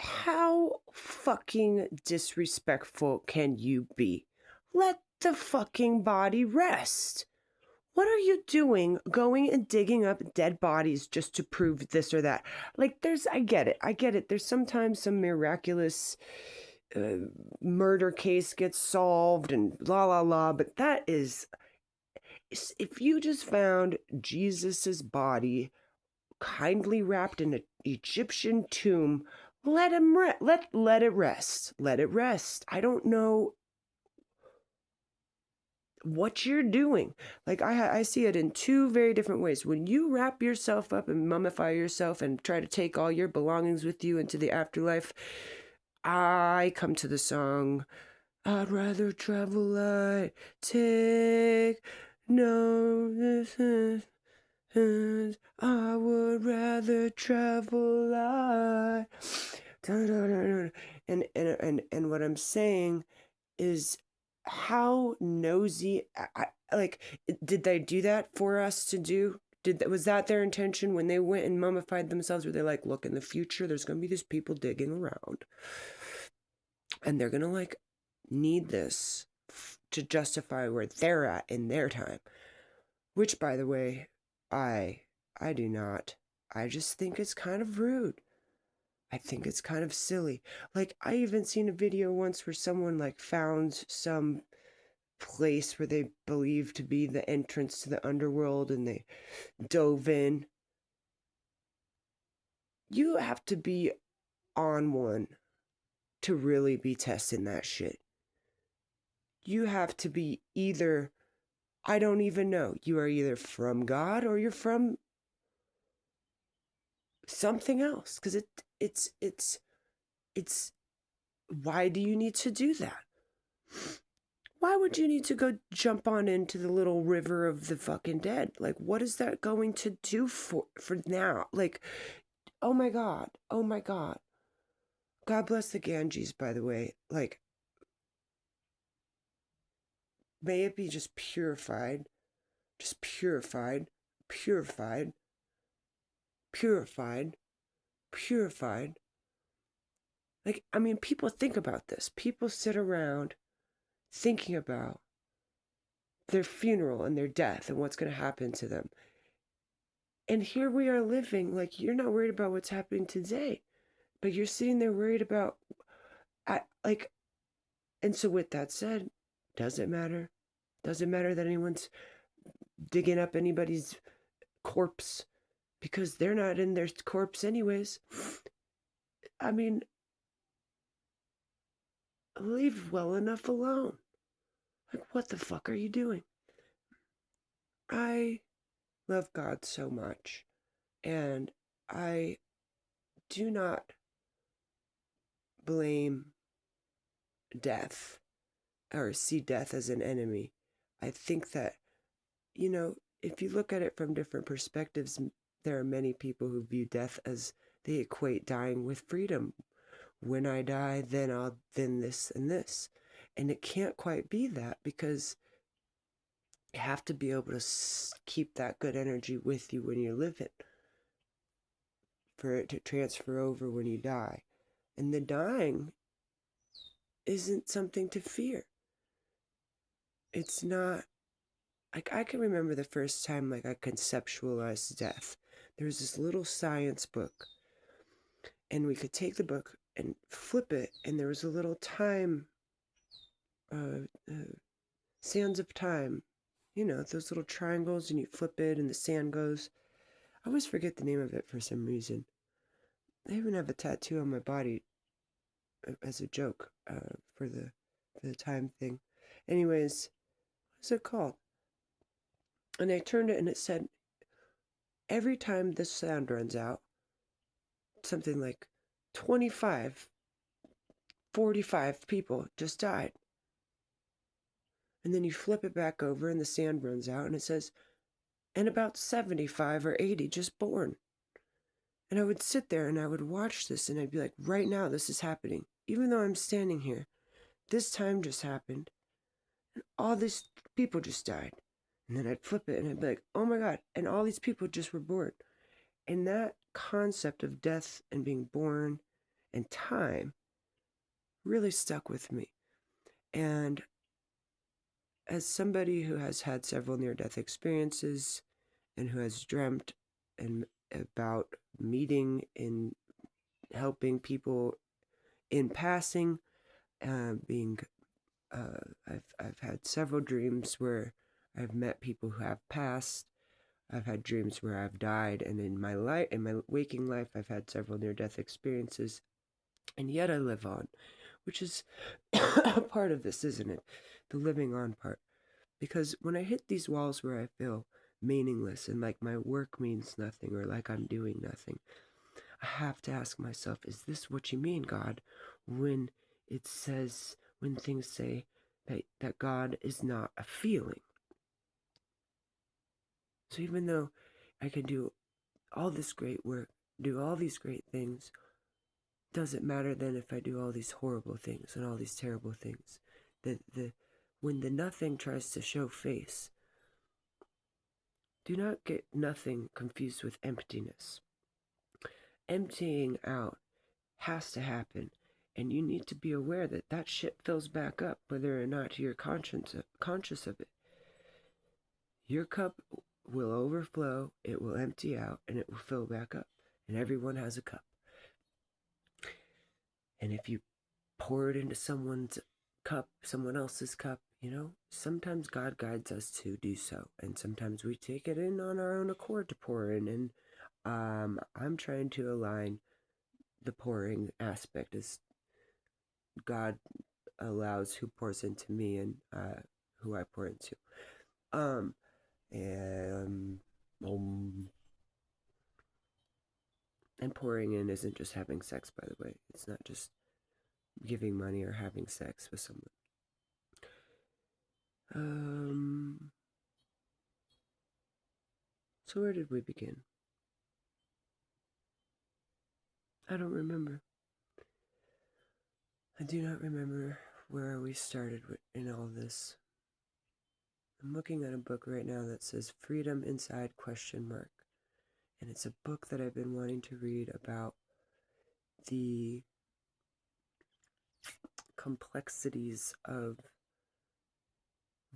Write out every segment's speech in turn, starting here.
How fucking disrespectful can you be? Let the fucking body rest. What are you doing going and digging up dead bodies just to prove this or that? Like, I get it. I get it. There's sometimes some miraculous uh, murder case gets solved and la la la, but that is, if you just found Jesus's body kindly wrapped in an Egyptian tomb, let it rest. Let it rest. I don't know what you're doing. Like I see it in two very different ways. When you wrap yourself up and mummify yourself and try to take all your belongings with you into the afterlife, I come to the song, I'd rather travel light, take no, I would rather travel light. And what I'm saying is, how nosy, like, did they do that for us to do? Was that their intention when they went and mummified themselves? Were they like, look, in the future there's gonna be these people digging around and they're gonna like need this to justify where they're at in their time? Which, by the way, I do not. I just think it's kind of rude. I think it's kind of silly. Like, I even seen a video once where someone like found some place where they believed to be the entrance to the underworld and they dove in. You have to be on one to really be testing that shit. You have to be either, I don't even know, you are either from God or you're from something else. Because it's, why do you need to do that? Why would you need to go jump on into the little river of the fucking dead? Like, what is that going to do for now? Like, oh my God. Oh my God. God bless the Ganges, by the way. Like, may it be just purified, purified, purified, purified. Like, I mean, people think about this. People sit around thinking about their funeral and their death and what's going to happen to them. And here we are living, like, you're not worried about what's happening today, but you're sitting there worried about, like, and so with that said, does it matter? Does it matter that anyone's digging up anybody's corpse? Because they're not in their corpse anyways. I mean, leave well enough alone. Like, what the fuck are you doing? I love God so much, and I do not blame death or see death as an enemy. I think that, if you look at it from different perspectives, there are many people who view death as, they equate dying with freedom. When I die, then this and this. And it can't quite be that, because you have to be able to keep that good energy with you when you're living, for it to transfer over when you die. And the dying isn't something to fear. It's not, like, I can remember the first time, like, I conceptualized death. There was this little science book, and we could take the book and flip it, and there was a little time, sands of time, those little triangles, and you flip it and the sand goes. I always forget the name of it for some reason. I even have a tattoo on my body as a joke, for the time thing. Anyways, what's it called? And I turned it and it said, every time the sound runs out, something like 25, 45 people just died. And then you flip it back over and the sand runs out and it says, and about 75 or 80 just born. And I would sit there and I would watch this and I'd be like, right now this is happening. Even though I'm standing here, this time just happened. And all these people just died. And then I'd flip it and I'd be like, oh my God. And all these people just were born. And that concept of death and being born and time really stuck with me. And as somebody who has had several near-death experiences and who has dreamt and about meeting and helping people in passing, being I've had several dreams where I've met people who have passed. I've had dreams where I've died, and in my waking life, I've had several near-death experiences, and yet I live on, which is a part of this, isn't it? The living on part. Because when I hit these walls where I feel meaningless and like my work means nothing or like I'm doing nothing, I have to ask myself, is this what you mean, God, when when things say that God is not a feeling? So even though I can do all this great work, do all these great things, does it matter then if I do all these horrible things and all these terrible things? When the nothing tries to show face, do not get nothing confused with emptiness. Emptying out has to happen, and you need to be aware that that shit fills back up whether or not you're conscious of it. Your cup will overflow, it will empty out, and it will fill back up. And everyone has a cup. And if you pour it into someone's cup, someone else's cup, sometimes God guides us to do so. And sometimes we take it in on our own accord to pour in. And I'm trying to align the pouring aspect as God allows who pours into me and who I pour into. And and pouring in isn't just having sex, by the way. It's not just giving money or having sex with someone. So where did we begin? I don't remember. I do not remember where we started in all this. I'm looking at a book right now that says Freedom Inside ? And it's a book that I've been wanting to read about the complexities of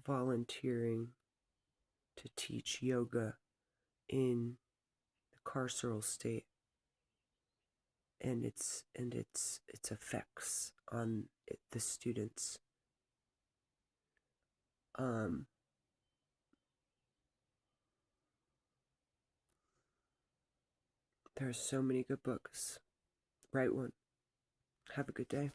volunteering to teach yoga in the carceral state and its effects on the students. There are so many good books. Write one. Have a good day.